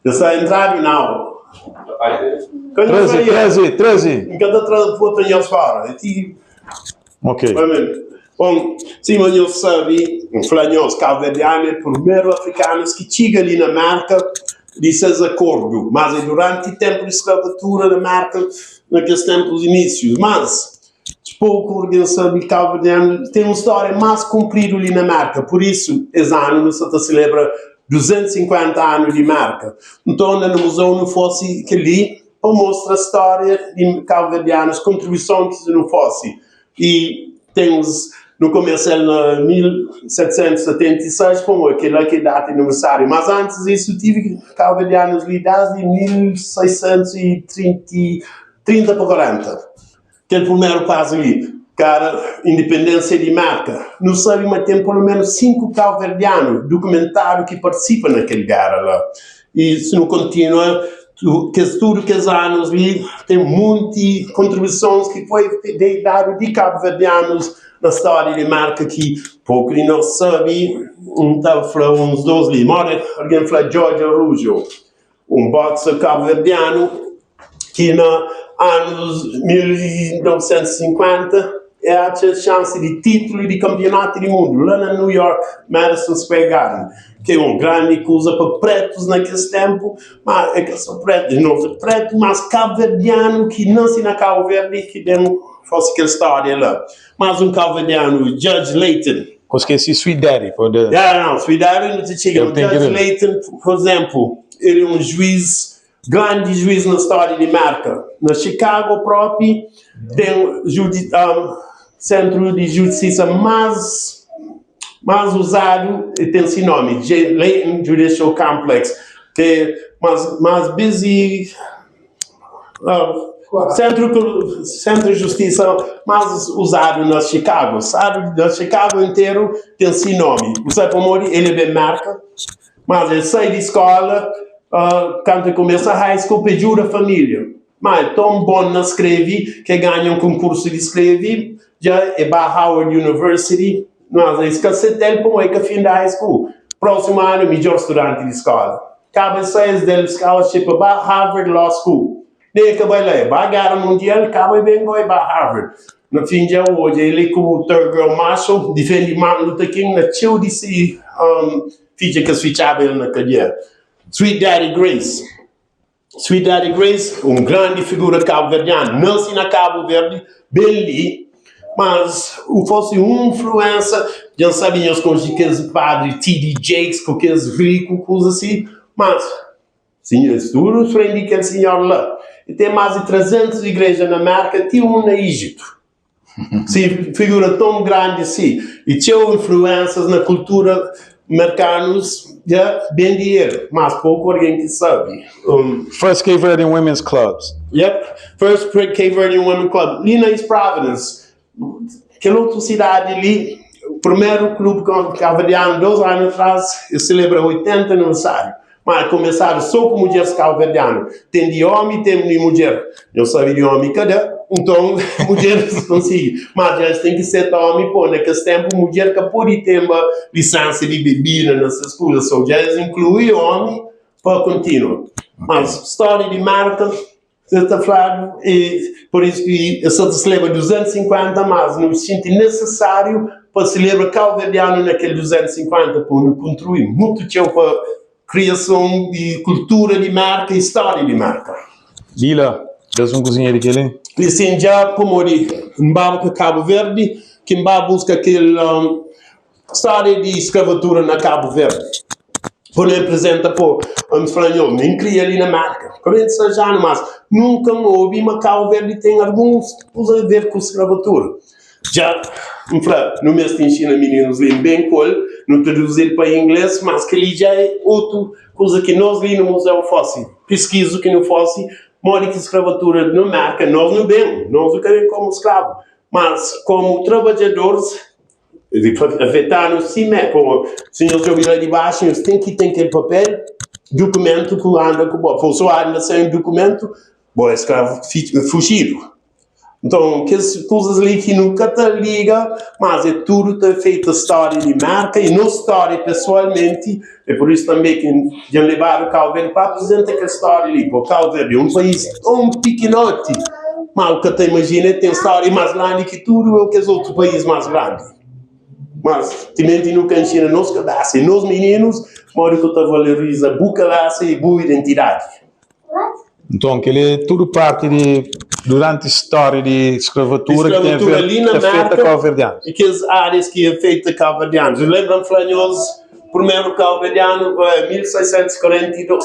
Essa entrada não. 13. Em cada transporte em fora. Ok. Bom, sim, mas eu sabe, os cabo-verdianos, primeiro africanos que chegam ali na marca de seus acordos, mas é durante o tempo de escravatura da marca, naqueles tempos inícios, mas pouco organização de cabo-verdiano tem uma história mais comprida ali na marca, por isso, esse ano se celebra 250 anos de marca. Então, no museu não fosse que ali, para mostrar a história de cabo-verdianos, contribuições que não fosse. E temos, no começo, em 1776, como aquela que data aniversário. Mas antes disso, tive cabo-verdianos lidados de 1630 para 40. Aquele primeiro passo ali, cara, independência de marca. Não sabe, mas tem pelo menos 5 cabo-verdianos documentários que participam naquele lugar lá. E se não continua, tudo que os anos ali, tem muitas contribuições que foi dado de cabo-verdianos na história de marca que pouco de nós sabe, uns 2 ali. Alguém falou George Araujo, boxer cabo-verdiano que na anos 1950 tinha chance de título de campeonato do mundo lá na New York, Madison Square Garden, que é grande coisa para pretos naquele tempo, mas é que são pretos, não são pretos, mas cabo-verdiano que nasce na Cabo Verde, que fosse aquela história lá. Mas cabo-verdiano, Judge Layton. Eu esqueci Sweet Daddy. Sweet Daddy não te chega. Judge Layton, por exemplo, ele é juiz, grande juiz na história de marca. Na Chicago próprio, tem centro de justiça mais usado, e tem esse nome, Layton Judicial Complex, que é mais busy, centro de justiça mais usado na Chicago. Na Chicago inteiro tem esse nome. O Sapomori, ele é bem marca, mas ele sai de escola, quando ele começa a high school, pediu a família. Mas é tão bom na escrever que ganha concurso de escrever, já é para Howard University, mas a escassez dele para o fim da high school. Próximo ano, melhor estudante de escola. Acaba sair dele scholarship para Harvard Law School. Nem que vai lá, para a guerra mundial, acaba bem para Harvard. No fim de hoje, ele com o Thurgood Marshall, defende Martin Luther King, na tio desse feature que switchava ele na carreira. Sweet Daddy Grace, grande figura cabo-verdiana, nasce na Cabo Verde, bem ali, mas fosse influência, já sabíamos com aqueles padres T.D. Jakes, com aqueles ricos, coisas assim, mas, senhor, tudo frente aquele senhor lá. E tem mais de 300 igrejas na América, tinha no Egito. Sim, figura tão grande assim, e tinha influências na cultura americanos, bem dinheiro, mas pouco alguém que sabe. First Cape Verdean Women's Clubs. First Cape Verdean Women's Club. Ali na East Providence, aquela outra cidade ali, o primeiro clube cabo-verdiano, 2 anos atrás, celebra 80 aniversário. Mas começaram só com mulheres cabo-verdianas. Tem de homem, tem de mulher. Eu sabia de homem cada. Então, mulheres conseguem. Mas já tem que ser homem, pô, naquele tempo, mulher que pode ter uma licença de bebida nessas coisas. Só já inclui homem para continuar. Mas, história de marca, você está falando, e por isso que só se celebra 250, mas não se sente necessário para celebrar cabo-verdiano naquele 250, para não construir muito tempo para criação de cultura de marca e história de marca. Lila, tens cozinheiro aquele? E sim, já como de Mbaba Cabo Verde, que Mbaba busca aquela história de escravatura na Cabo Verde. Quando ele apresenta, vamos falar, nem cria ali na marca. 40 anos, mas nunca ouvi uma Cabo Verde tem alguns coisas a ver com escravatura. Já, no mês de ensina meninos lim bem col, não traduzir para inglês, mas que ali já é outra coisa que nós li no museu fosse. Pesquiso que não fosse, mora que escravatura não marca, nós não bem, nós não queremos como escravo. Mas como trabalhadores, afetados, sim, como o senhor jogou lá de baixo, eles têm que ter aquele papel, documento que anda com o só anda sem documento, bom, escravo fugido. Então, que as coisas ali que nunca te liga, mas é tudo te feito história de marca e não história pessoalmente. É por isso também que já levaram o Cabo Verde para apresentar aquela história ali. Porque o Cabo Verde é um país tão pequenote, mas o que te imagina tem história mais grande que tudo o que os outros países mais grandes. Mas, também nunca ensina nos cabeças e nos meninos, mas que te valoriza a boa cabeça e boa identidade. Então, que ele tudo parte de durante a história de escravatura que tem a ver ali na é feita cabo-verdiana. E que as áreas que é feita cabo-verdianos. Lembram Flanhoso, primeiro cabo-verdiano, 1642,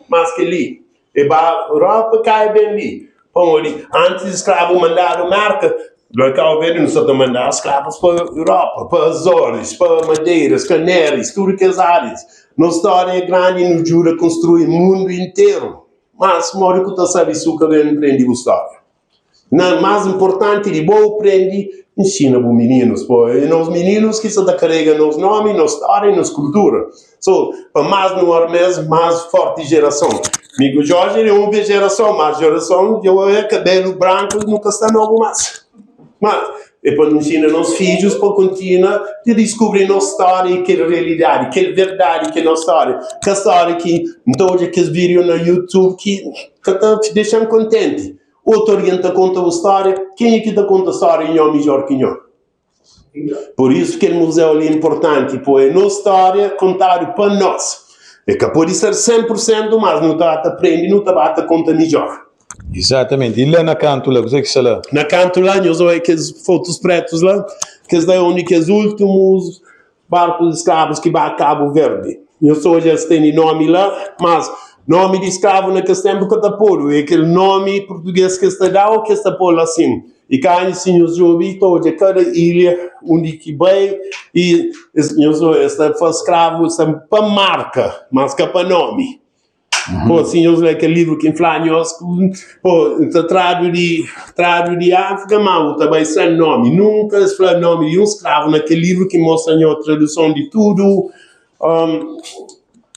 mas que ali. E a Europa cai bem ali. Bom, ali, antes de escravo mandaram marca, o Cabo-Verde não só mandar escravos para a Europa, para Azores, para Madeiras, Canárias, tudo que as áreas. Nossa história é grande e nos ajuda a construir o mundo inteiro. Mas, mora que tu sabe isso que vem aprender a história. Não, mais importante, de bom aprende, ensina para os meninos. E os meninos que se carregam nos nomes, nos história e nos cultura. So, para mais no Armés, mais forte geração. Amigo Jorge é uma geração, mas geração de cabelo branco nunca está novo mais. Mas, e para ensinar os filhos para continuar a descobrir nossa história, que é realidade, que é verdade, que é nossa história. Que a história que todos que vídeos no YouTube que te deixam contente. Outro alguém te conta a história, quem é que te conta a história em nome melhor que eu? Por isso que o museu é importante, pois a nossa história contada para nós. É que pode ser 100%, mas não está a aprender, não está a contar melhor. Exatamente. E lá na canto lá, o que é que está lá? Na canto lá, nós olhamos aqueles fotos pretos lá, que é onde os últimos barcos escravos que vão a Cabo Verde. Eu sou já tem nome lá, mas nome de escravo naquele tempo que está puro, é aquele nome português que está dado, que está por assim. E cá em Senhor Jobi, toda cada ilha onde que vai, e está para escravo, está para marca, mas que para nome. Pô, senhores, aquele livro que em Flanhoso, pô, trado de África, mas também sem nome. Nunca se fala nome de um escravo naquele livro que mostra a tradução de tudo.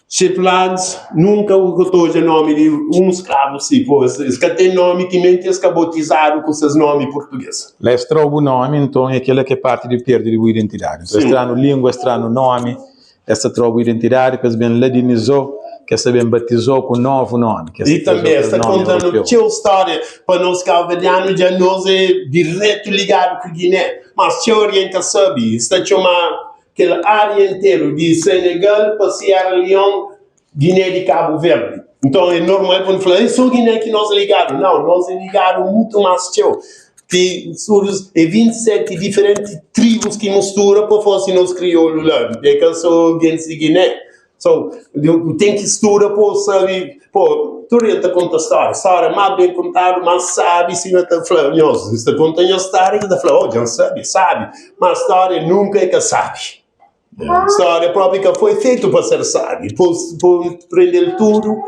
Shiplands, nunca o que hoje nome de um escravo, sim, pô. Que tem nome que mente é bautizado com seus nomes portugueses. Lá extra o nome, então, é aquela que é parte de perda de identidade. Então, extra língua, extra nome, essa troca identidade, depois bem ladinizou, que essa bem batizou com novo nome. E também está contando a história para nós cabo-verdianos, já nós é direto ligado com a Guiné. Mas a orienta sabe, está uma aquela área inteira de Senegal para Sierra Leone, Guiné de Cabo Verde. Então é normal quando falar, só Guiné que nós ligamos. Não, nós é ligado muito mais teu. Tem 27 diferentes tribos que misturam para fazer nos crioulos lá. É que eu sou gente de Guiné. So, tem que estudar para saber, pô, tu orienta conta a história mais bem contada, mas sabe se não está falando, se está contando a história, está falando, já sabe, mas a história nunca é que sabe. A história própria que foi feita para ser sábio, para aprender tudo,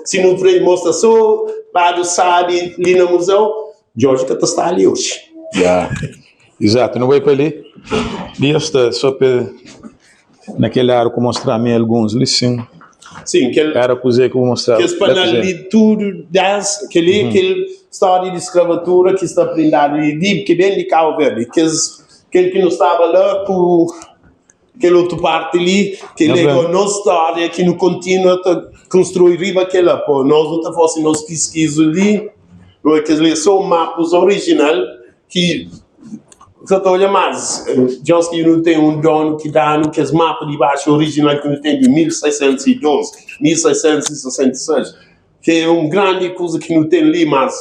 se não mostra só, lado sabe, ali no museu, Jorge que está ali hoje. Exato, não vai para ali? Está só para naquele área que mostrar-me alguns lições. Sim, que era coisa que eu vou mostrar. Que espalhar ali tudo, aquele história de escravatura que está aprendendo, que vem de Cabo Verde, que não estava lá por aquela outra parte ali, que legou nossa história, que não continua a construir riba aquela, pô, nós não fazemos nossas pesquisas ali, que são mapas originais, que só olha mais, já que não tem dono que dá no que as mapas de baixo original que não tem de 1612, 1666, que é uma grande coisa que não tem ali, mas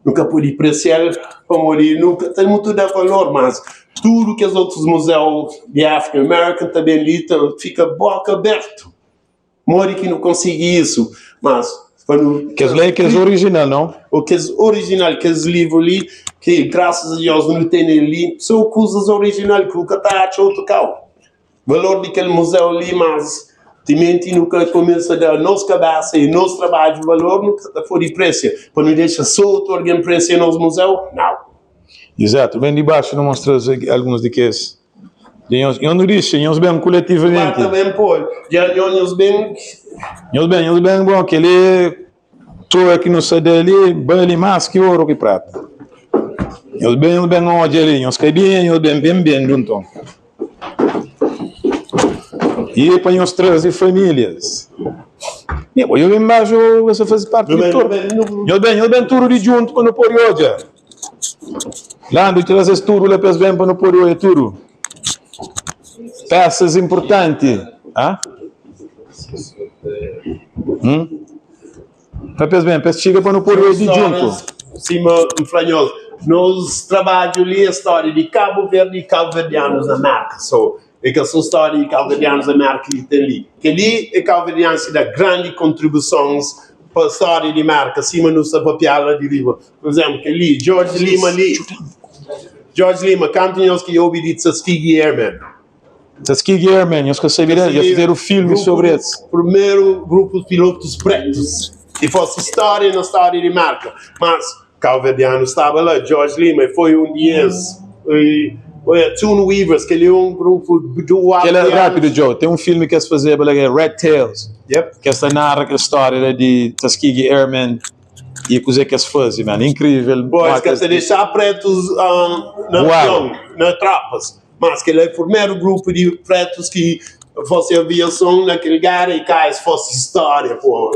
nunca pode apreciar, como ali, nunca tem muito de valor, mas tudo que os outros museus de África América também ali fica boca aberta. Mori que não consegue isso, mas quando que é original, não? O que é original, que é livro ali, que graças a Deus não tem ali, são coisas originais que o que está a outro carro. O valor daquele museu ali, mas também nunca começa a dar nossa cabeça e nosso trabalho de valor, nunca foi de preço. Quando deixa só alguém preço no museu, não. Exato, bem de baixo não mostra alguns de que esses. Eu não disse, nós bem coletivamente. Também pode. Nós bem, bom, que ele, tu aqui no CD ali, bem mais que ouro que prata. Eles bem hoje ali, eles que bem, eles bem junto. E para os 13 famílias. Eu bem baixo, você faz parte de tudo. Eu bem tudo de junto para não pôr hoje. Lá onde trazes tudo, lá depois bem para não pôr hoje tudo. Peças importantes. Ah? Depois bem, depois chega para não pôr hoje de junto. Sim, Franhol. Nós trabalhamos ali a história de Cabo Verde e cabo-verdianos na América. É que essa história de cabo-verdianos na América que tem ali. Que ali é cabo-verdianos que dá grandes contribuições para a história de América. Acima no seu papel de livro. Por exemplo, que ali, George Lima, cantam que eu ouvi de Tuskegee Airmen. Tuskegee Airmen, eu fizeram um filme sobre isso. Primeiro grupo de pilotos pretos. Que fosse história na história de América. Mas cabo-verdiano estava lá, George Lima, foi deles. Toon Weavers, que ele é grupo do Aquele é rápido, Joe. Tem filme que se fazia, Red Tails. Yep. Que essa narra a história de Tuskegee Airmen e coisa que se fazia, mano. Incrível. Pois, que se deixar pretos na tropas. Mas que ele é o primeiro grupo de pretos que fosse aviação naquele lugar e cá fosse história, pô,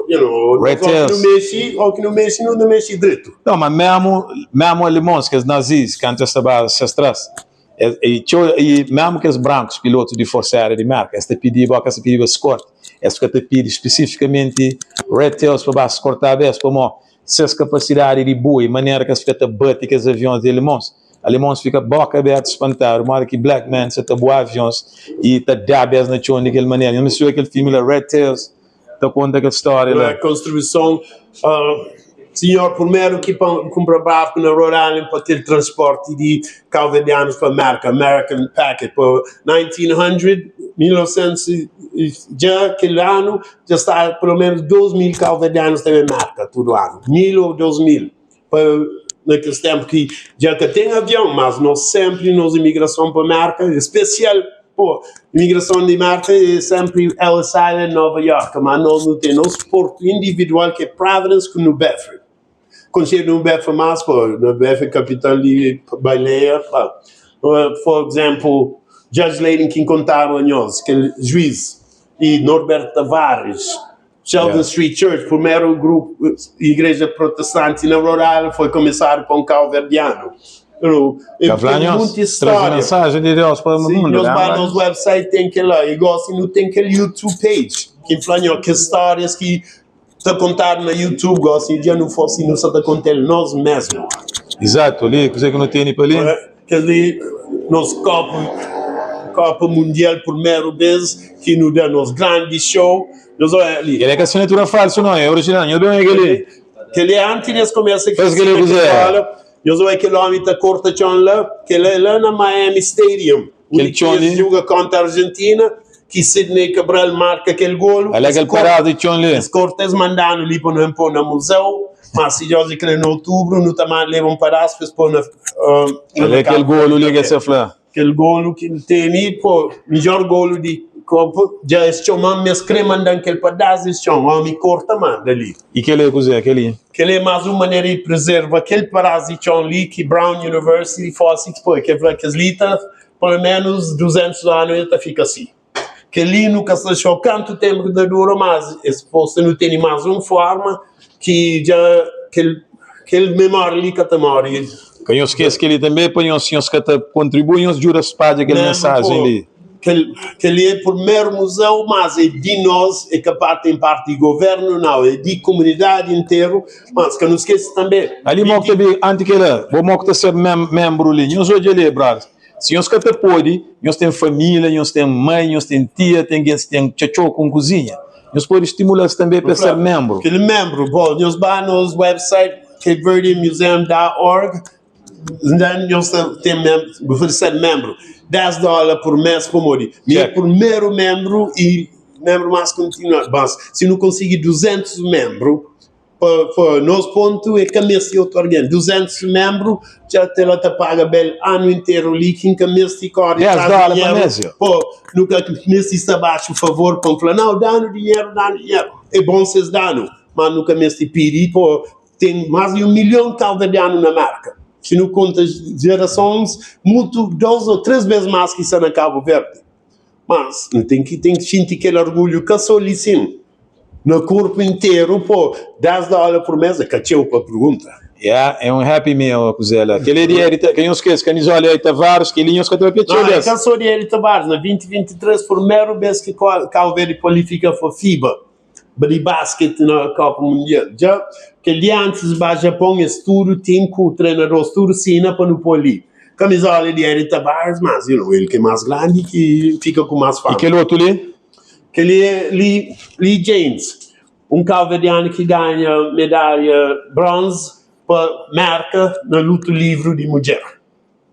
ou que não mexe direito. Não, mas mesmo alemães, que os nazis, que antes estavam atrás, e mesmo que os brancos, pilotos de Força Aérea de América, este pediu escorte, este que te pede especificamente Red Tails para escortar a vez, como se as capacidades de boa, maneira que se fica bate que os aviões de alemães ficam boca aberta, espantados, uma hora que Black Man se boa aviões e está dábias na chão daquela maneira. Eu não sei aquele filme lá, Red Tails, está conta aquela história lá. A construção, senhor primeiro que comprava na Rhode Island para ter transporte de cabo-verdianos para a América, American Packet, por 1900, já aquele ano, já está pelo menos 2.000 cabo-verdianos na América, todo ano, 1.000 ou 2.000. Naqueles tempos que já que tem avião, mas não sempre nos imigração para a América, especial, imigração de América é sempre Ellis Island, Nova York, mas nós não temos porto individual que é Providence com New Bedford. Quando chega no Bedford, mas, no Bedford, capital de Baleia, por exemplo, Judge Layden que encontraram nós, que é juiz, e Norberto Tavares, Sheldon Street Church, primeiro grupo, igreja protestante na Rhode Island, foi começado com um cabo-verdiano. Muita história. Mensagem de Deus para o mundo. Nos websites tem que lá, e gosto não tem aquele YouTube page, que fala que histórias que está contado no YouTube, gosto de não fosse não só contar nós mesmos. Exato, ali, coisa que não tem para ali. Que ali, nos Copa Mundial, primeira vez, que nos dá nos grandes shows. Ele é que a assinatura falsa, não é original. Eu bem aquele. Que ele antes de começar a fazer. Eu sou aquele homem que corta lá, que ele é lá na Miami Stadium. Ele joga contra a Argentina, que Sidney Cabral marca aquele golo. Ele é aquele parado de Chonle. Os cortes mandando ali para não pôr no museu, mas se eu que em outubro, no também levam para as pessoas pôr na. Ele é aquele golo ali que se fala. Aquele golo que ele tem ali, melhor golo de já este homem me escreve daquele pedaço este homem corta man dali. E que ele é coisa aquele? Que ele é mais uma maneira de preservar aquele parasito ali que Brown University faz depois que é que as litas pelo menos 200 anos ele fica assim. Que ali nunca se achou quanto tempo de dura mas exposto não tem mais uma forma que já aquele memória ali que memória. Que eu esqueço que ele também põe os senhores que contribuem os juras para aquela mensagem ali. Que ele é o primeiro museu, mas é de nós, é capaz de parte do governo, não, é de comunidade inteira, mas que não esqueça também. Ali, mo que antes que ele, vou que ser membro ali, nós hoje ali, brother. Se nós que te pode, nós temos família, nós temos mãe, nós temos tia, tem tchau com cozinha. Nós podemos estimular também para ser membro. Aquele membro, bom, nós vamos no website capeverdemuseum.org, nós temos ser membro. $10 por mês por morir. Meu primeiro membro e membro mais continuado. Mas se não conseguir 200 membros, por nosso ponto é que a mês se otorga 200 membros, já te paga bem ano inteiro ali, que a mês se corre. $10 por mês. Nunca mês está abaixo, por favor, para falar, não, dá dinheiro. É bom vocês dão, mas nunca mês te pedir, tem mais de 1 milhão de cabo-verdianos na marca. se não conta gerações, muito 2 ou 3 vezes mais que isso na Cabo Verde. Mas tem que sentir aquele orgulho que sou ali sim. No corpo inteiro, pô, $10 por mês, é cacheu para a pergunta. Yeah, é um happy meal, Cuzela. Aquele dia, quem não esquece, quem olha aí Tavares, que linhas que eu estou não, é só de ele Tavares, na 2023, primeira vez que Cabo Verde qualifica para FIBA, de basquete na Copa Mundial. Já, que dia antes, o Japão, tudo time com o treinador, tudo cena para não pôr ali. Camisola de ele Tavares, mas ele que é mais grande, que fica com mais fama. E aquele outro ali? Aquele é Lee James, cabo-verdiano que ganha medalha bronze para marca na luta livre de mulher.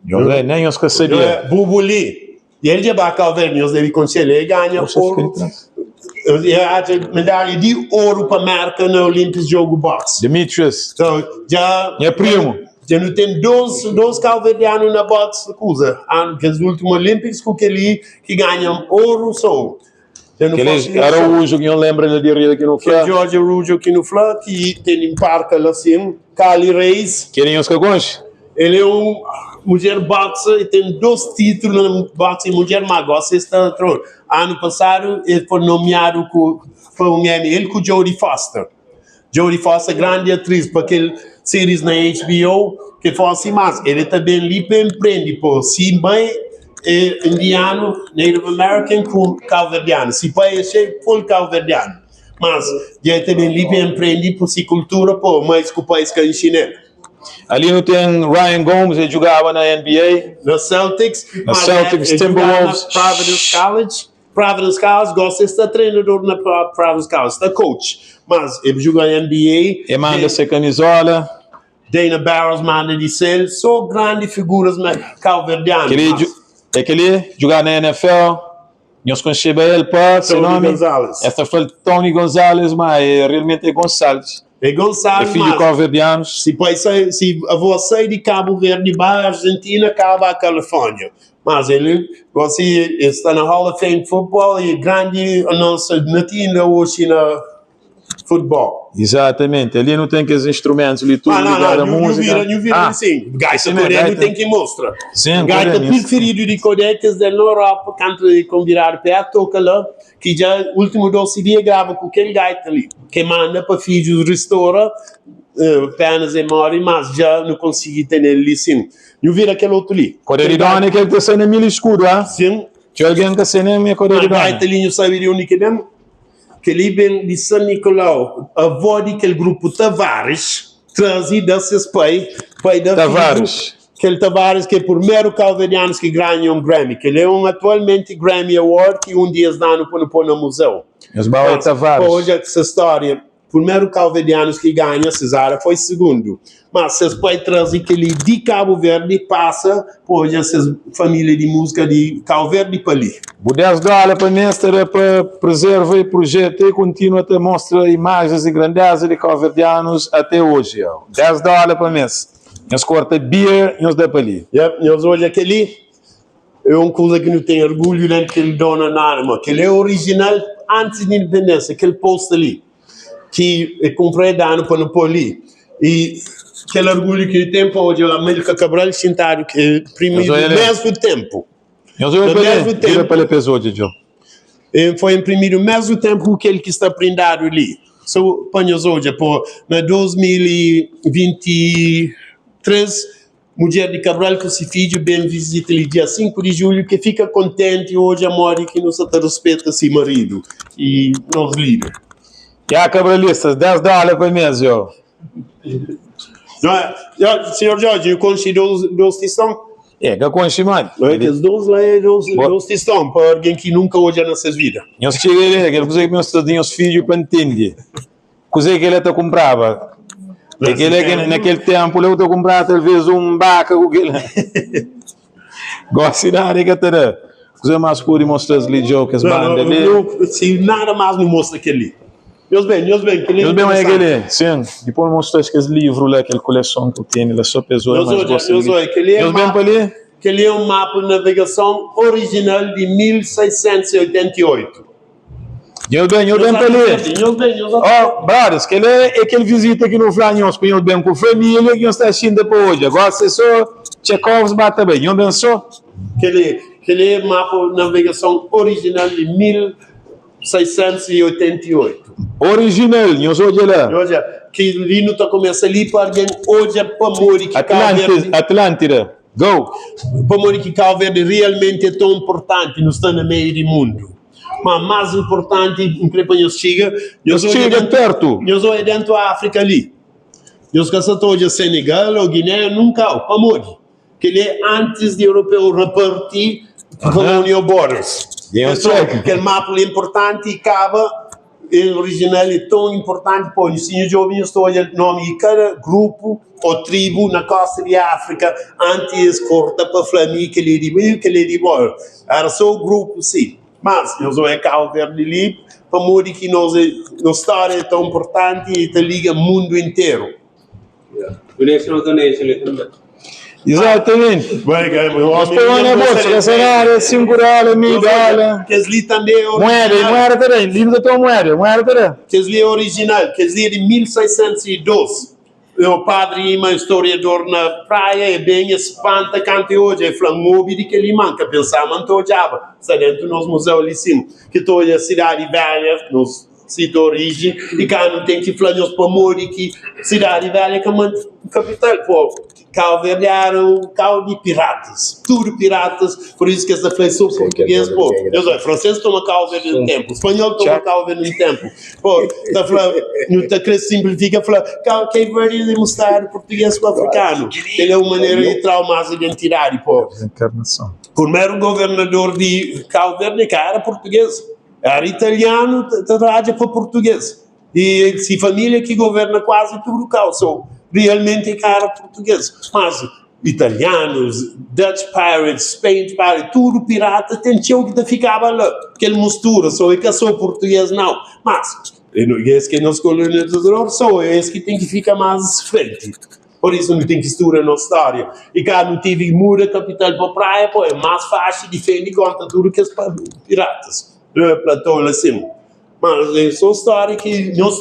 Eu nem os que sabia. Bubu Lee. E ele já vai Cabo-Verde, nós devemos conhecer, ele ganha ouro. Medalha de ouro para marca na Olímpicos Jogo Boxe. Demetrius. Então, já... É primo. Já não tem dois cabo-verdianos na boxe, coisa. Nos últimos Olímpicos, com aquele que ganham ouro só. Aquele Araújo que eu lembro de rir aqui no Flá. Jorge Araújo aqui no Flá, que tem em parque assim, Cali Reis. Querem os cagões? Ele é mulher boxe e tem 2 títulos na boxe e mulher magosa. Ano passado, ele foi nomeado para um Emmy, ele com Jodie Foster. Jodie Foster, grande atriz, para aquele séries na HBO, que foi assim mais. Ele também ali empreende, por si bem, indiano, Native American com cabo-verdiano. Se pai é full cabo-verdiano. Mas já também ali empreende por si cultura, por mais que o país que é chinês. Ali não tem Ryan Gomes, ele jogava na NBA. Na Celtics. Na Celtics, Timberwolves. Providence College, gosta de estar treinador na Providence College, está coach. Mas ele joga na NBA. Ele manda ser camisola. Dana Barros manda de ser. São grandes figuras cabo-verdianas. Aquele jogar na NFL, nós conhecemos ele para seu nome. Gonzalez. Esta foi Tony Gonzalez, mas realmente é Gonçalves. É Gonçalves. É filho de cabo-verdianos. Se você de Cabo Verde vai à Argentina, acaba a Califórnia. Mas ele está na Hall of Fame Football e grande a nossa natina hoje na futebol. Exatamente, ali não tem aqueles instrumentos ali tudo ligado à música. Não vira assim. Gaita coreano tem que mostrar. Sim, gaita preferido de coreanos da Europa, canto convidado para tocar lá, que já último 12 dias grava com aquele gaita ali, que manda para filhos restaura, apenas é mori, mas já não consegui ter ele sim. Não vira aquele outro ali. Coreano é que ele está sendo milho escuro, ah? Sim. Tinha alguém que está sendo minha coreano. Gaita ali não sabe de onde que é. Que ele vem de São Nicolau, a avó daquele grupo Tavares, trazido desses pais da Tavares. Aquele Tavares que é o primeiro cabo-verdiano que ganha um Grammy, que ele é atualmente Grammy Award, que dia dá para pôr no museu. Os Bauer Tavares. Hoje essa história, o primeiro cabo-verdiano que ganha, Cesara, foi segundo. Mas se pode trazer que ele de Cabo Verde passa, hoje essa família de música de Cabo Verde para ali. O $10 para mestre para preservar e projeto e continua a mostrar imagens e grandeza de cabo-verdianos até hoje. $10 para mestre. Nós corta beer e nós dá para ali. Nós olhamos aquele, é uma coisa que não tem orgulho naquele dona na arma, que ele é original antes da independência, aquele posto ali, que eu comprei da ano para não pôr ali. E aquele orgulho que ele tem hoje, a América Cabral sentado, que imprimido no mesmo tempo. Nós olhamos para ele episódio, Joe. Foi imprimido no mesmo tempo que ele que está prendado ali. So, panhos hoje, na 2023, mulher de Cabral com esse filho bem visita ele dia 5 de julho, que fica contente hoje a morte que não se respeita esse marido. E nós líderes. E a cabralistas, $10 para mês, Joe. Senhor Jorge, eu conheci dois tistão? É, que eu conheci mais. Os dois lá é dois tistão, para alguém que nunca hoje nessas vidas. Eu cheguei ali, que coisa que meus tadinhos filhos para entender. Coisa que ele te comprava. Naquele tempo, eu te comprava talvez baca com aquele. Gosto de nada, que terá. Coisa mais pura e mostrar as jokes, bandas ali. Se nada mais me mostra aquele. Deus bem, Deus bem é aquele, sim. Depois mostrou aqueles livros lá, aquela coleção que eu tenho, ele só pesou, mas gosta de Deus bem para ali? Aquele é um mapa de navegação original de 1688. Eu bem peli. Oh, brothers, aquele visita aqui no Flanhos, que eu bem com família, que eu estou assistindo depois hoje. Agora você só Chekhov's bate bem, eu bem só. Aquele mapa de navegação original de 1688. Original, eu sou de lá. Hoje, que ali não está começando ali para alguém hoje para morrer. Atlântida, go. Para morrer que Cabo Verde realmente é tão importante, não está no meio do mundo. Mas mais importante, em que eu chega, eu sou perto. Eu sou dentro da África ali. Eu sou caçador de Senegal ou Guiné, nunca, para morrer. Que ele é antes de europeu repartir colonial borders. Então, aquele mapa é importante e acaba, ele original é tão importante, por isso eu já ouvi o nome de cada grupo ou tribo na costa de África, antes corta para Flamengo, que ele de bora. Era só o grupo, sim. Mas, eu sou Cabo Verde ali, para morrer que nossa história é tão importante e te liga o mundo inteiro. Exatamente. Nós estamos na bolsa, essa área, singular, medalha. Que ali também é original. Moeda também, linda tua moeda também. Que ali é original, que ali é de 1612. O padre, uma historiador na praia, é bem espanta cante hoje, é flamobi de que ele manca, pensava, não java, está dentro dos museus ali sim, que toda a cidade velha, nos sítio origem, e cá não tem que falar nos pomori, que cidade velha que é capital, pô, Cabo Verde era o carro de piratas, tudo piratas, por isso que essa flexão português, pô, eu sei, francês toma Cabo Verde no tempo, espanhol toma Cabo Verde no tempo, pô, tá falando, não tá querendo simplificar, fala, Cabo Verde é mostrar português com o africano, ele é uma maneira de traumar a identidade, pô. Encarnação. O primeiro governador de Cabo Verde, cara, era português, era italiano, trabalha para português, e se família que governa quase tudo o caos, realmente cara português, mas italianos, Dutch pirates, Spain pirates, tudo pirata, tem que ficava lá, que ele mistura, só é que sou português não, mas esse que nos colonizadores só esse que tem que ficar mais frente, por isso não tem que estudar na história, e cá não tive muda capital para praia, pô, é mais fácil de defender contra tudo que os piratas, Platão assim. Mas é só história que não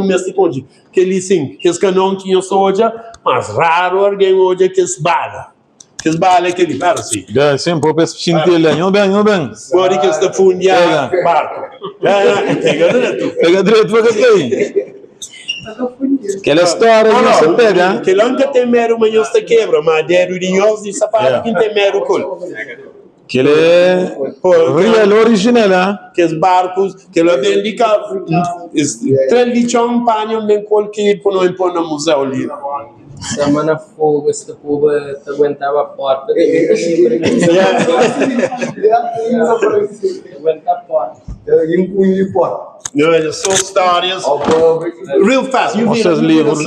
me responde. Que ele sim, que os canão tinham hoje, mas raro alguém hoje que es bala. Que es bala é que ele para assim. Já sempre para chintelha, não bem. Agora que está fundiando barco. Pega direito para quem? Aquela história não se pega. Que nunca tem mero manhã está quebra, mas deram dinhos de sapato que tem mero col. Que ele é real original, hein? Que os barcos, que ele vem de cá, trem de champanhe, bem qualquer por não impor no museu ali. Semana fogo, esta povo aguentava a porta. Aguenta a porta. E um punho de porta. Não, são histórias. Real fast. Vocês livros.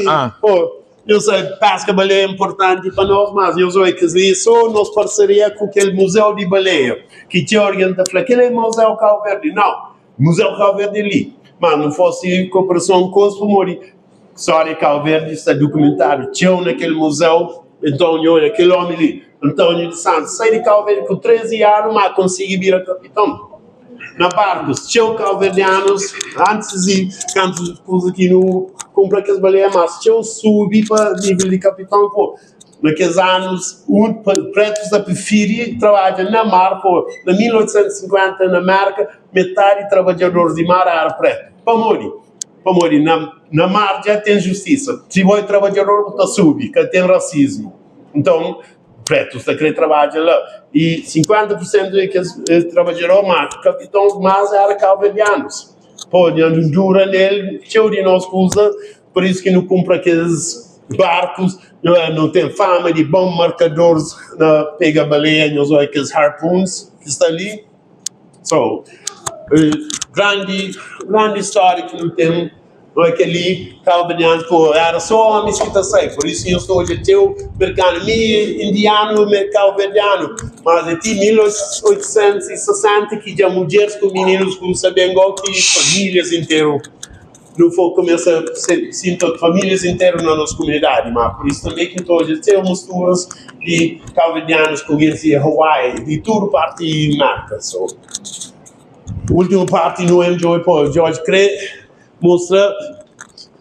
Eu sei, pesca baleia é importante para nós, mas eu sei que só nós parceria com aquele museu de baleia, que te orienta, aquele é museu Cabo Verde, não, museu Cabo Verde ali, mas não fosse cooperação com os pomori, história Cabo Verde está documentado, tinha naquele museu, Antônio, aquele homem ali, Antônio de Santos, sai de Cabo Verde com 13 anos, mas conseguiu virar capitão. Na barcos, tinha calverdianos, antes de, quando pus aqui no, compra aquelas baleias, mas tinha subir para nível de capitão, pô. Naqueles anos, pretos da periferia trabalham na mar, pô. Na 1850, na América, metade trabalhadores de mar era preto. Para morrer, na mar já tem justiça. Se vai trabalhador, está subir, que tem racismo. Então, pretos da querer trabalhar lá. E 50% daqueles trabalhadores, mas capitães mais eram calverdianos. Pô, não dura nele, cheio de nós usa, por isso que não compra aqueles barcos, não tem fama de bons marcadores na pega baleia, não são aqueles harpoons que estão ali. So, grande história que não tem. Aquele calviniano, pô, era só homens que está saindo, por isso eu estou de teu mercado, indiano, mercado verdiano, mas até 1860 que já mulheres com meninos com sabem que famílias inteiras, não foi começar a sinto famílias inteiras na nossa comunidade, mas por isso também que estou de ter misturas de calvinianos com esse Hawaii, de tudo parte de marca, so. última parte no enjoy pô, George crê mostra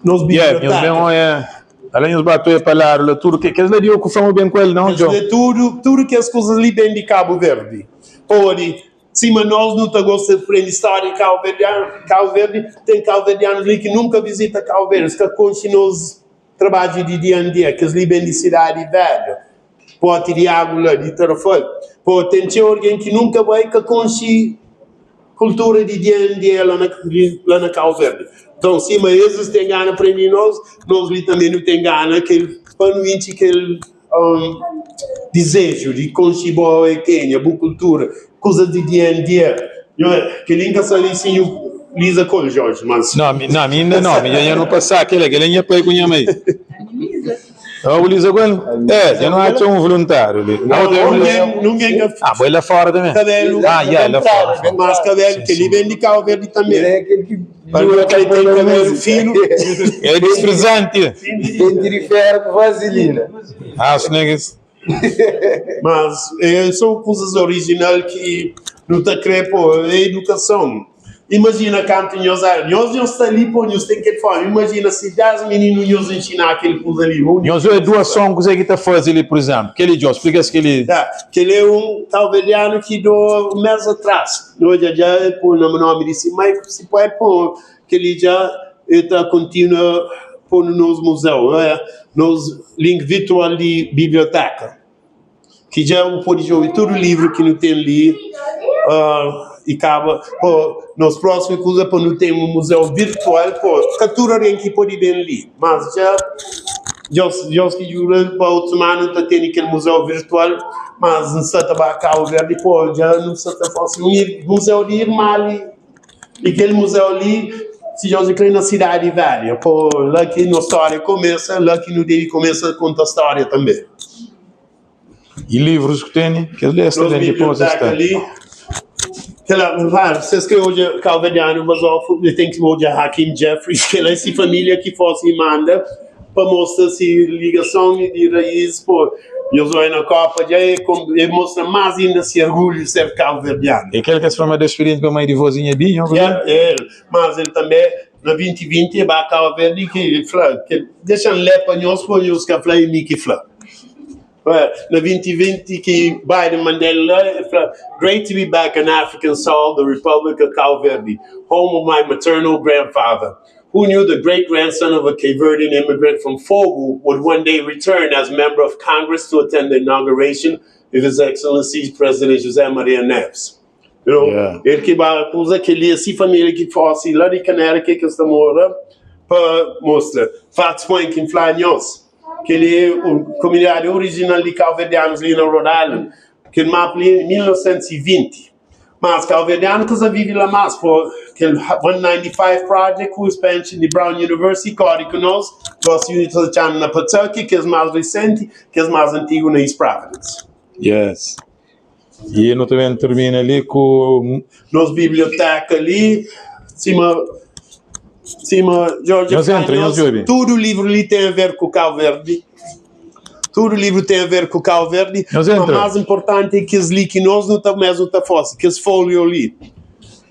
nos Yeah, bibliotecas. mesmo além dos bateu para lá, tudo que eles lhe ocupam bem com ele, não, Joe? Tudo que as coisas ali bem de Cabo Verde. Pode, sim, mas nós não gostamos de aprender história de Cabo Verde, tem cabo-verdianos ali que nunca visitam Cabo Verde, que continuam os trabalhos de dia em dia, que eles ali bem de cidade velha. Pode de água de Tarrafal. Pode ter alguém que nunca vai que conhece cultura de dia em dia lá na Cabo Verde. Então, sim, mas eles têm gana de aprender nós ali também não tem gana, para não encher aquele desejo de conhecer boa Quênia, boa cultura, coisas de dia em dia. Que linka só ali sim Lisa Cole, Jorge, mas... Não, ainda não, eu não passar aquele ia para aí com a mãe. O Lisa Cole? Eu não acho voluntário ali. Ninguém mas ele é fora também. Cabelo. Ele é fora. Mas cabelo, que ele vem de Cabo Verde também. Ele é aquele que Ele tem cabelo fino. É desprezante. tem de ferro com vaselina. As niggas. Mas são coisas originais que não te creio por educação. Imagina canto nós estamos ali, pô, nós tem que falar. Imagina se 10 meninos nos ensinar aquele coisa ali. Nós é duas sons que está fazendo ali, por exemplo. Aquele Joe, explica que ele... Que ele é talvediano que do mês atrás. Hoje já pô, no nome disse, mas se pode pôr que ele já está continua pôr nos museus, nos link virtual de biblioteca. Que já pode jogar todo o livro que não tem ali. E acaba, nos próximos coisas, não tem um museu virtual, captura alguém que pode bem ali. Mas já que jura, para outros semana está tendo aquele museu virtual, mas não se está para Cabo Verde, já não se está fácil. Um museu de Irmali, e aquele museu ali, se já se crê na cidade velha, lá que a história começa, lá que no dele começa a contar a história também. E livros que tem, que ele está dentro de biblioteca ali. Claro, vocês que hoje calvediano, mas eu tenho que hoje Hakim Jeffries, que é essa família que fosse manda para mostrar se ligação de raiz, eu sou na Copa, já mostra mais ainda se orgulho de ser calvediano. E aquele que se forma de experiência com a mãe de vozinha bem, não é? Mas ele também, na 2020, vai a Cabo Verde, que deixa ler para nós, para nós que falam e que falam. Na 2020 que Biden Mandela great to be back in African soil, the Republic of Cabo Verde, home of my maternal grandfather, who knew the great-grandson of a Cape Verdean immigrant from Fogo would one day return as member of Congress to attend the inauguration of His Excellency President José Maria Neves. Ele que vai usar aquele família que fosse lá de Canela que está morando para mostrar fatos que influenciam que ele é a comunidade original de calvedianos ali na Rhode Island, que ele matou em 1920. Mas calvedianos que vivem lá mais, por aquele 195 Project, o expansion de Brown University, que nós unidades na Patucky, que é mais recente, que é mais antigo na East Providence. Yes. E não também termina ali com... Nos bibliotecas ali, Jorge, todo livro ali tem a ver com o Cabo Verde. Todo livro tem a ver com o Cabo Verde. O mais importante é que os li que nós não estamos fácil, que os folhos ali.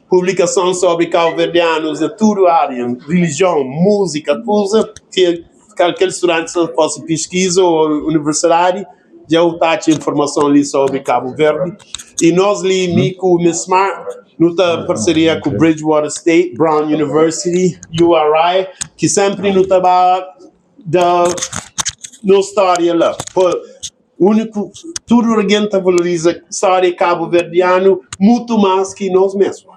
Publicação sobre cabo-verdianos, é tudo área, religião, música, coisa que qualquer estudante possa pesquisa ou universidade, já está a informação ali sobre Cabo Verde. E nós li com o Missmar, nuta parceria com Bridgewater State, Brown University, URI, que sempre no trabalho da história lá. Tudo alguém valoriza a história cabo-verdiana muito mais que nós mesmos.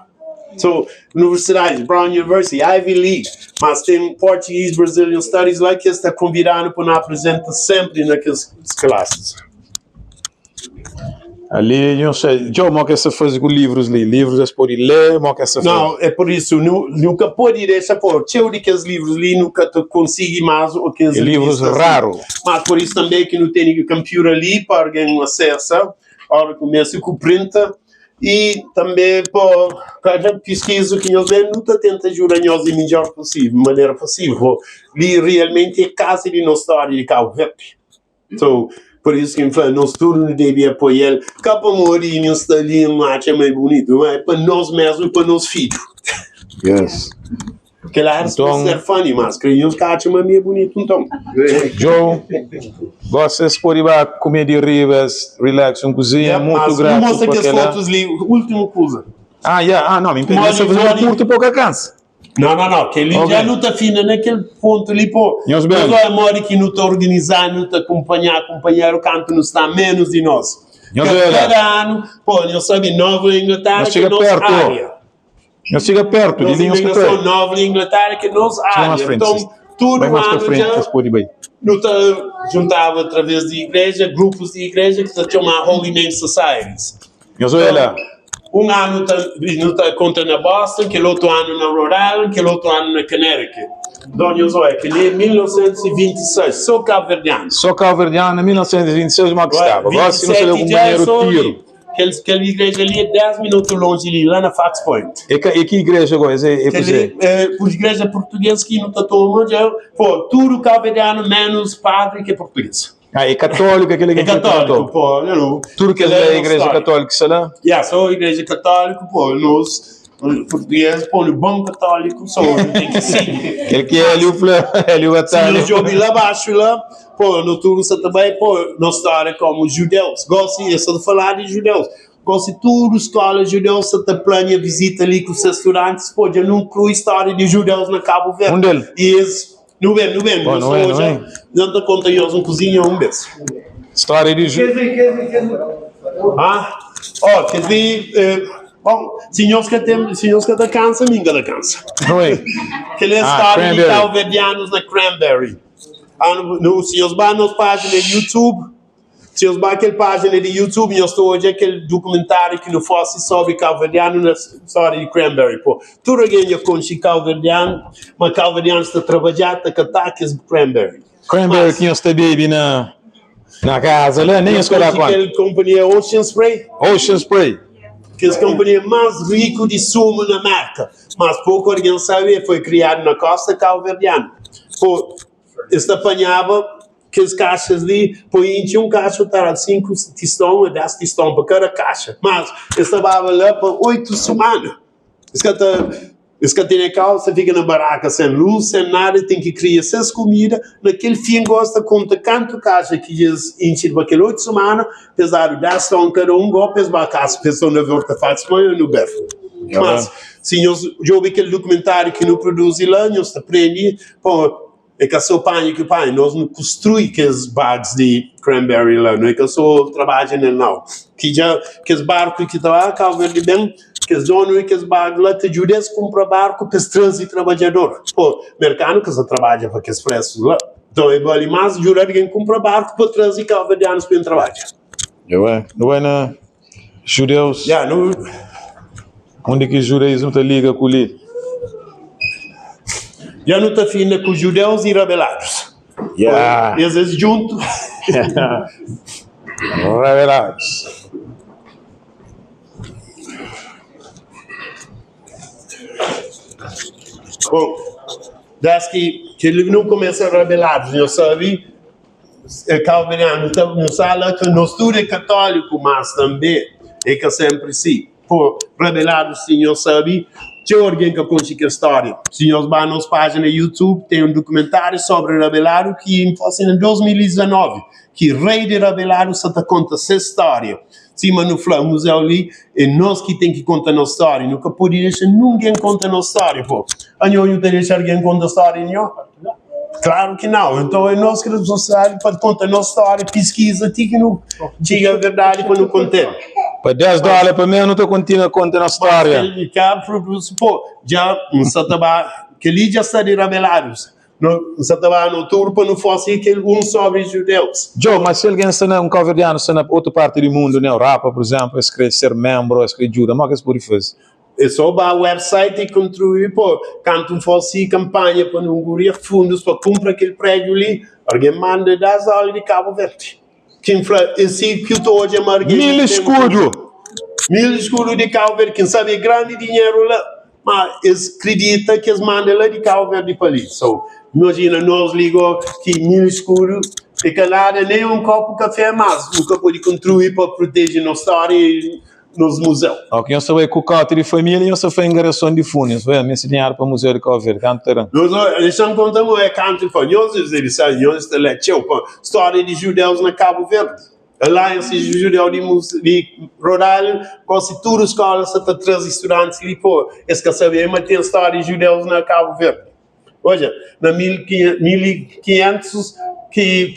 Universidades, Brown University, Ivy League, mas tem Portuguese Brazilian Studies lá que está convidado para apresentar sempre naquelas classes. Ali, não sei, Joe, mas que você faz com livros ali? Livros você pode ler, mas que você faz? Não, é por isso, nunca pode deixar por tio de que os livros ali nunca te consigo mais o que os livros raros. Mas por isso também que não tem computer ali para alguém acessar, hora começa com printa e também por cada pesquisa que nós vemos, nunca tenta ajudar nós de melhor possível, maneira possível. Ali realmente é casa de nossa história de Cabo Verde. Por isso que nós tudo não devia apoiar ele. Capa Mourinho está ali um match mais bonito, mas para nós mesmos e para nós filhos. Yes. Porque lá é ser funny, mas crianças que acham mais bonito então. Joe, vocês podem ir comer de ribas, relax, cozinha, muito grato. Não mostra que as fotos ali, última coisa. Não, me interessa fazer um curto pouca cansa. Não, que ele já não está fina naquele ponto ali, pô. Nós é que não está organizando, não está acompanhar o canto, não está menos de nós. Cada ano, pô, nós sabemos, Nova Inglaterra, que é nossa área. Nós chega perto de linhas que tem. Nova Inglaterra, que é nossa área. Então, tudo ano já, não juntava através de igreja, grupos de igreja que se chamam Holy Name Societies. Um ano está conta na Boston, que outro ano na Rhode Island, que outro ano na Connecticut. Dona Zoé, que ele é 1926, só cabo-verdiano. Só cabo-verdiano, 1926, mas que estava. Agora, se não seria um banheiro tiro. Aquela igreja ali é 10 minutos longe ali, lá na Fox Point. E que igreja agora? Por igreja portuguesa que não está tomando, pô, tudo cabo-verdiano menos padre que português. É católico, aquele que é católico, pô, tudo que é a igreja católica, sei lá? Só a igreja católica, pô, nós portugueses, pô, no bom católico, só tem que seguir. Aquele que é ali o católico. Se nós jogamos lá abaixo, lá, pô, no turno você também, pô, nós história como judeus. Gosto de falar de judeus. Gosto de tudo, escola judeus, você planeja visita ali com os estudantes, pô, já não inclui história de judeus na Cabo Verde. Um deles? E não vem. Não te conta eu uma cozinha vez. História de judeus. Quer dizer, bom, senhores que da cansa, minga da cansa. Não é? Que é a história de cabo-verdianos na Cranberry. Se os vão nas páginas de YouTube, se os vão naquela página de YouTube, eu estou hoje aquele documentário que não fosse sobre cabo-verdiano na história de Cranberry. Pô, tudo alguém já conhece cabo-verdiano, mas cabo-verdiano está trabalhando com ataques de Cranberry. Cranberry que nós baby na casa, né? Nem escolher quanto. Aquela companhia Ocean Spray. Ocean Spray. Que é a companhia mais rica de sumo na marca. Mas pouco alguém sabe, foi criado na costa cabo-verdiana. Pô, este apanhava que as caixas ali, põe um caixa, estava 5 tistões, 10 tistões para cada caixa. Mas estava lá por 8 semanas. Isso que tem a calça, fica na barraca sem luz, sem nada, tem que criar 6 comidas. Naquele fim, gosta conta quanto caixa que eles enchem para aquelas 8 semanas, pesaram 10 tons cada golpes para a casa, pessoa na volta faz manhã no berço. Mas, se eu vi aquele documentário que não produz lá, nós aprendemos, pô, é que só pai que pai, nós não construímos aqueles bags de Cranberry lá, não é que só trabalha nele não. Que os barcos que estão lá, Cabo Verde bem, que os donos que os barcos lá, te ajudam a comprar barco para trazer trabalhador. Pô, mercado que só trabalha para aqueles preços lá. Então, é vale mais ajudar alguém comprar barco para trazer Cabo Verdeanos para trabalhar. Não é na judeus? Não. Onde que o judaísmo te liga com ele? Já não está fina com os judeus e rebelados. E às vezes junto. Revelados. Bom, das que ele não começa a rebelados, eu sabe, calviniano, não sala que não estuda católico, mas também é que sempre sim. Por rebelados, sim, eu sabe, tinha alguém que conhece a história. Se nós vamos nas páginas do YouTube, tem um documentário sobre rebelado que foi em 2019, que rei de rebelado só te conta essa história. Sim, mas no museu ali, é nós que tem que contar nossa história. Nunca pode deixar ninguém contar nossa história, pô. A não te deixar alguém contar a história, não? Claro que não. Então é nós que responsabilidade para contar nossa história, pesquisa, que não diga a verdade para não contar. Para $10 para mim, eu não estou continuando contando a história. Pô, já, que ali já está de rebelados. Não estava no turpo, não fosse aquele sobre judeus. Joe, mas se alguém está um cabo-verdiano, está na outra parte do mundo, na Europa, por exemplo, escreve ser membro, escreve ajuda, mas o que se pode fazer? É só para o website e contribuir, pô, quando fosse campanha para não gurir fundos para comprar aquele prédio ali, alguém manda $10 de Cabo Verde. Quem fala, esse que eu estou hoje a marcar. 1000 escudos! 1000 escudos de Cabo Verde, quem sabe é grande dinheiro lá, mas eles acreditam que eles mandam lá de Cabo Verde para ali. So, imagina, nós ligamos que 1000 escuros, E que nada, nem um copo de café mais. Nunca pode contribuir para proteger nossa história e nos museus. Ok, eu sou com o carro de família e eu sou em geração de fundos. Vai me ensinar para o Museu de Cabo Verde. Nós estamos contando canto foi. Nós estamos história de judeus na Cabo Verde. Lá esse judeu de Roraima, quase todas as escolas que trazem estudantes ali por. Esse que sabia, mas tem história de judeus na Cabo Verde. Hoje, na 1500 que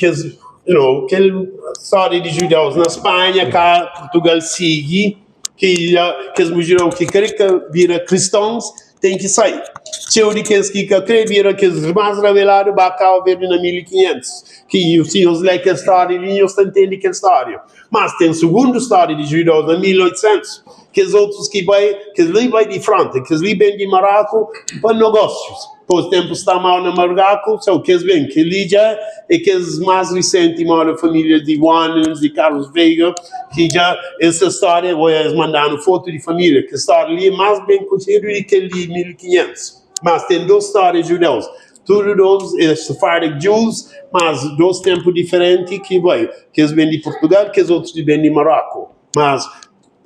história de judeus na Espanha, cá Portugal sigue que os judeus que querem virar cristãos tem que sair. Cheio de que querem virar que os mais revelados para Cabo Verde na 1500. Que os senhores leem a história e eles entendem que história. Mas tem a segunda história de judeus na 1800. Que os outros que vai de frente, que eles vêm de Marrocos para negócios. Por tempo está mal na Marrocos, só que eles vêm, que ali já é que os mais recentes, a família de Juanes, de Carlos Veiga, que já essa história, vou mandar foto de família, que a história ali é mais bem conhecida do que ali de 1500. Mas tem duas histórias judeus. Todos os Sephardic Jews, mas dois tempos diferentes que eles vêm de Portugal, que os outros vêm de Marrocos. Mas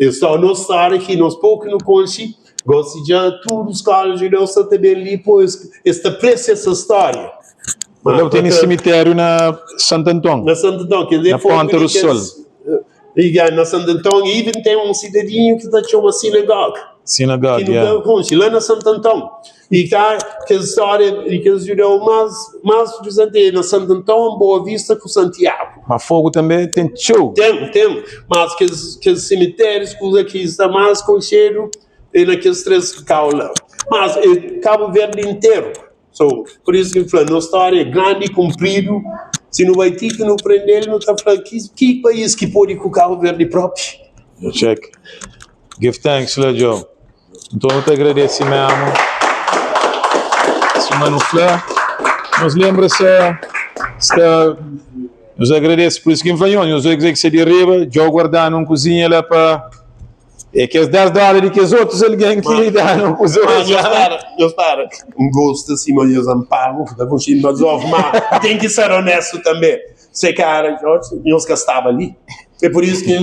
essa é uma história que nós pouco não conhecemos. Gosto de todos os caras judeus também ali, pois aprecia essa história. Eu tenho cemitério na Santo Antônio. Na Santo Antônio, que na Ponta do Sol. Na Santo Antônio, e tem um cidadinho que está uma sinagoga. Sinagoga, lá na Santo Antônio. E cá, que a história, e que os judeus mais presentes na Santo Antônio, Boa Vista com Santiago. Mas fogo também tem show. Tem. Mas que os cemitérios, que está mais conhecido, e naqueles três caulas. Mas Cabo Verde inteiro. Por isso que eu falo, nossa história é grande e comprido. Se não vai ter que não prender, não está falando que país que pode com Cabo Verde próprio. Check. Give thanks, Joe. Então eu te agradeço mesmo. Mano Flá, nos lembra-se, nos agradece por isso que venham, nos dizer que se de riba, já guardando uma cozinha lá para. É que as $10 que os outros alguém que dá não usou. Eu espero. Gosto assim, mas eu amparo, da conchilha, mas tem que ser honesto também. Se cara, eu estava ali. É por isso que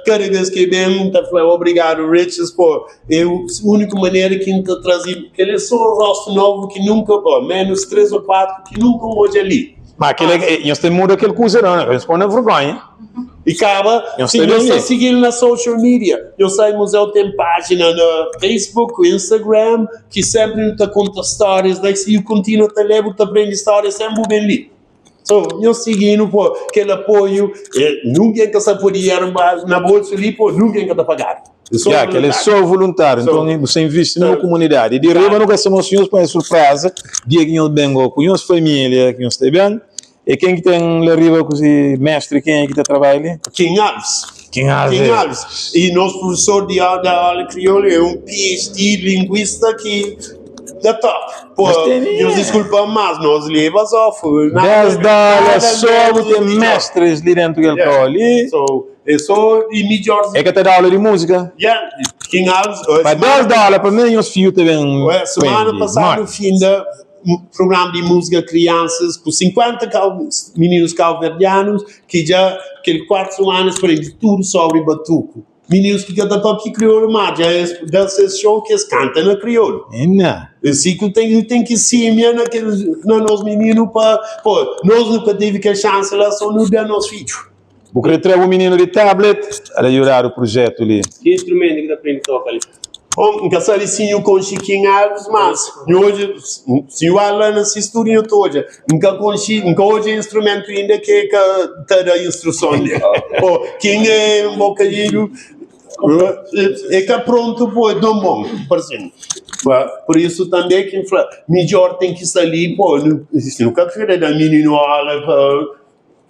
cada vez que vem, obrigado, Riches, é a única maneira que está trazendo, que ele é só um rosto novo que nunca, menos 3 ou 4, que nunca hoje ali. Mas nós temos muito aquele coisa, não, nós põe vergonha. E acaba, se eu estou seguindo na social media, eu sei, o museu tem página no Facebook, Instagram, que sempre nos conta histórias, daí se eu continuo a ler, eu aprendo histórias, sempre bem ali. Eu seguindo, aquele apoio, ninguém que se podia na bolsa ali, ninguém que está pagando. Aquele é só voluntário, então você investe na comunidade. E de riba nunca se emociona para a surpresa, dia que nós venhamos com a família, que nós estamos bem. E quem que tem lá riba com o mestre, quem é que está trabalhando? King Alves. E nosso professor de aula crioula é PhD linguista que da top. Deus desculpa, mas nós levamos off. $10 só tem mestres ali dentro do ali. É só e melhores. É que te dá aula de música? King Alves. Mas $10 para mim, os filhos também. Semana passada, no fim da programa de música crianças, com 50 meninos calverdianos, que já, aquele 4 semanas, aprendem tudo sobre batuco. Meninos que cantam para que crioulo, mas já é esse show que eles cantam na crioulo. O ciclo tem que ser nos meninos para. Nós nunca tivemos que a chance lá, só nos dá nos filhos. Porque ele traz um menino de tablet para ajudar o projeto ali. Que instrumento que aprende a tocar ali? Nunca sei se com Chiquinho Alves, mas hoje, se eu lá nessa história toda, nunca hoje instrumento ainda que está instrução ali. Quem é um bocadinho. É que é pronto para o bom, por exemplo. Por isso também que melhor tem que estar ali, nunca queria dar menino aula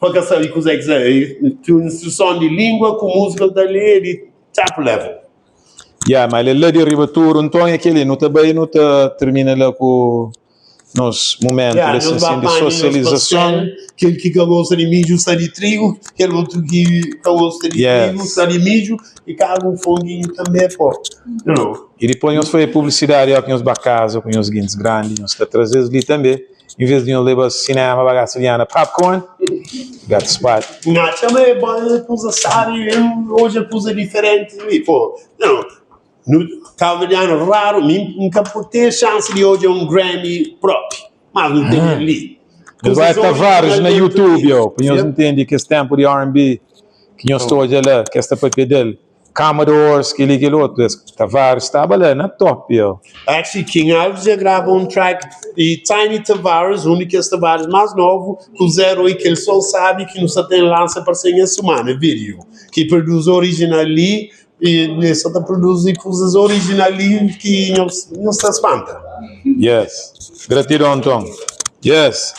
para saber o que é que instrução de língua com música dali de top level. Mas ele lá de ribatura, então é aquele, não termina lá com nos momentos assim, de socialização. Aquele que gosta de milho está de trigo, aquele outro que gosta de trigo está de milho, e caga um foguinho também, E depois nós foi publicidade com os bacas, com os guindes grandes, nós está trazendo ali também. em vez de levar cinema, bagaço popcorn, got the spot. Na também bom coisa séria, hoje é coisa diferente, pô. Não, no Calveriano raro, nunca por ter chance de hoje Grammy próprio, mas não tem ali. Vai Tavares na YouTube, ó, para nós entender que esse tempo de R&B que nós estou lá, que esta para dele, Commodores, que ele outro, Tavares estava lá na top, ó. Actually, King Alves já gravou track e Tiny Tavares, o único Tavares mais novo, com zero e que ele só sabe que não só tem lança para ser essa semana, vídeo, que produz original ali e só está produzindo coisas originais ali que não se espanta. Yes. Gratidão, Tom. Yes.